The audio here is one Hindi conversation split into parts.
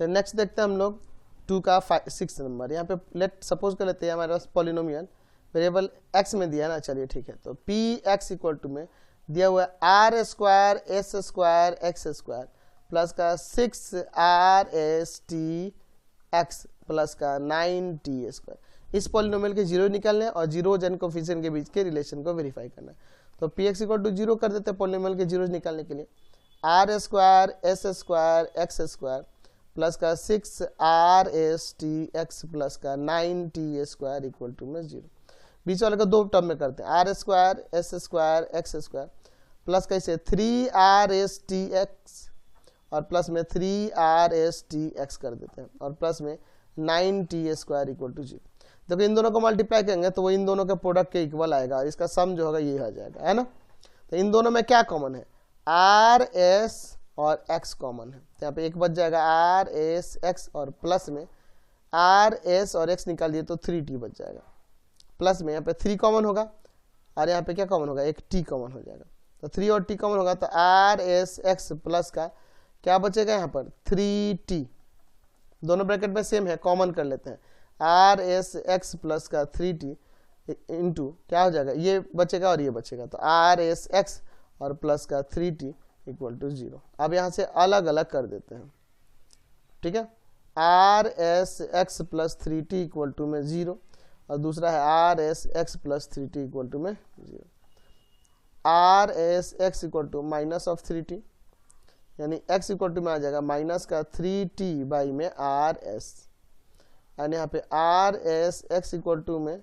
तो नेक्स्ट देखते हैं हम लोग 2 का 6 नंबर। यहाँ पे लेट सपोज कर लेते हैं हमारे पास पॉलिनोमियल वेरिएबल x में दिया है ना, चलिए ठीक है। तो पी एक्स इक्वल टू में दिया हुआ है R square S square X square plus का 6 RST x प्लस का 9t स्क्वायर। इस पॉलिनोमियल के जीरो निकालने और जीरो एंड कोफिशिएंट के बीच के रिलेशन को वेरीफाई करना है। तो P X equal to zero कर देते हैं पॉलिनोमियल के जीरो निकालने के लिए। R square S square X square plus का 6 RST x प्लस का 9t स्क्वायर इक्वल टू में 0। बीच वाले को दो टर्म में करते हैं, R square S square X square plus कैसे 3 RST x और प्लस में 3 RST x कर देते हैं और प्लस में 9t स्क्वायर इक्वल टू 0। देखो इन दोनों को मल्टीप्लाई करेंगे तो वो इन दोनों के प्रोडक्ट के इक्वल आएगा और इसका सम जो होगा ये आ जाएगा, है ना। तो इन दोनों में क्या कॉमन है, आर एस और x कॉमन है। तो यहाँ पे एक बच जाएगा RSX और प्लस में RS और x निकाल दिए तो 3t बच जाएगा। प्लस में यहाँ पे 3 कॉमन होगा और यहाँ पे क्या कॉमन होगा, एक t कॉमन हो जाएगा। तो 3 और t कॉमन होगा तो RSX प्लस का क्या बचेगा यहाँ पर 3t। दोनों ब्रैकेट में सेम है, कॉमन कर लेते हैं। RSX प्लस का 3t इंटू क्या हो जाएगा, ये बचेगा और ये बचेगा। तो RSX और प्लस का 3t इक्वल टू 0। अब यहाँ से अलग अलग कर देते हैं, ठीक है। RSX plus 3t equal to में 0 और दूसरा है RSX plus 3t equal to में 0। RSX equal to minus of 3t यानी x इक्वल टू में आ जाएगा माइनस का 3t बाई में RS एंड यहाँ पे RSX इक्वल टू में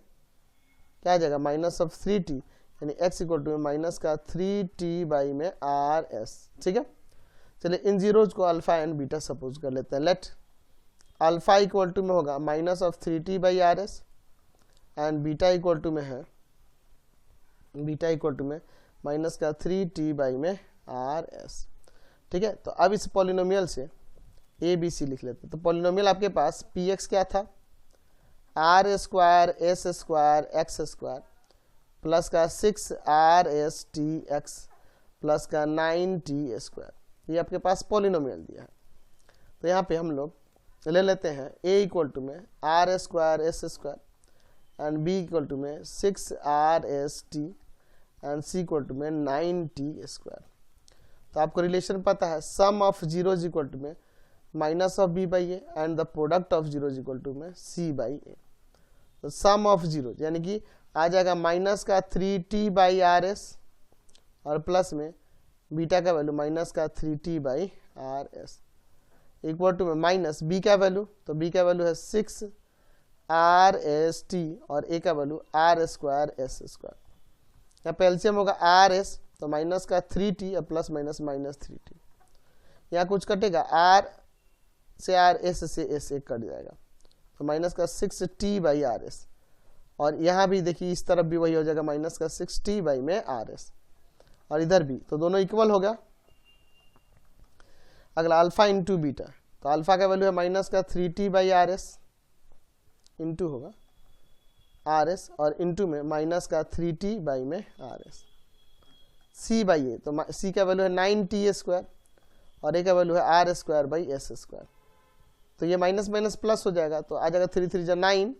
क्या आ जाएगा माइनस ऑफ 3t यानी x इक्वल टू में माइनस का 3t बाई में RS, ठीक है। चलिए इन जीरोज को अल्फा एंड बीटा सपोज कर लेते हैं। लेट अल्फा इक्वल टू में होगा minus of 3t by RS and beta equal to में है बीटा इक्वल टू में माइनस का 3t बाई में RS, ठीक है। तो अब इस पॉलिनोमियल से ए बी सी लिख लेते हैं। तो पॉलिनोमियल आपके पास पी एक्स क्या था, R square S square X square plus का 6 RST x प्लस का 9t स्क्वायर, ये आपके पास पॉलिनोमियल दिया है। तो यहाँ पे हम लोग ले लेते हैं a इक्वल टू में R square S square and b equal to में 6 RST and c equal to में 9t स्क्वायर। तो आपको रिलेशन पता है, sum of zeros equal to में minus of b by A and the product of zeros equal to में c बाई ए। तो सम ऑफ जीरो यानी कि आ जाएगा माइनस का 3t बाई RS और प्लस में बीटा का वैल्यू माइनस का 3t by RS equal to में माइनस b का वैल्यू, तो b का वैल्यू है 6 RST और a का वैल्यू R स्क्वायर एस स्क्वायर। यहाँ पे एलसीएम होगा RS तो माइनस का 3t और प्लस माइनस माइनस 3t। यहाँ कुछ कटेगा R से R S से S एक कट जाएगा तो माइनस का 6t बाई RS और यहाँ भी देखिए इस तरफ भी वही हो जाएगा माइनस का 6t बाई में RS और इधर भी, तो दोनों इक्वल होगा। अगला अल्फा इंटू बीटा, तो अल्फा का वैल्यू है माइनस का 3t बाई RS इंटू होगा RS और इंटू में माइनस का 3t बाई में RS c बाई ए, तो c का वैल्यू है 9t स्क्वायर और a का वैल्यू है R square by S square. तो ये माइनस माइनस प्लस हो जाएगा तो आ जाएगा 3 3 9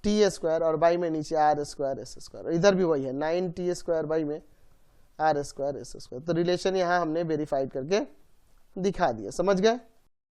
t स्क्वायर और बाई में नीचे R स्क्वायर एस स्क्वायर। इधर भी वही है 9t स्क्वायर बाई में R स्क्वायर एस स्क्वायर। तो रिलेशन यहाँ हमने वेरीफाइड करके दिखा दिया, समझ गए।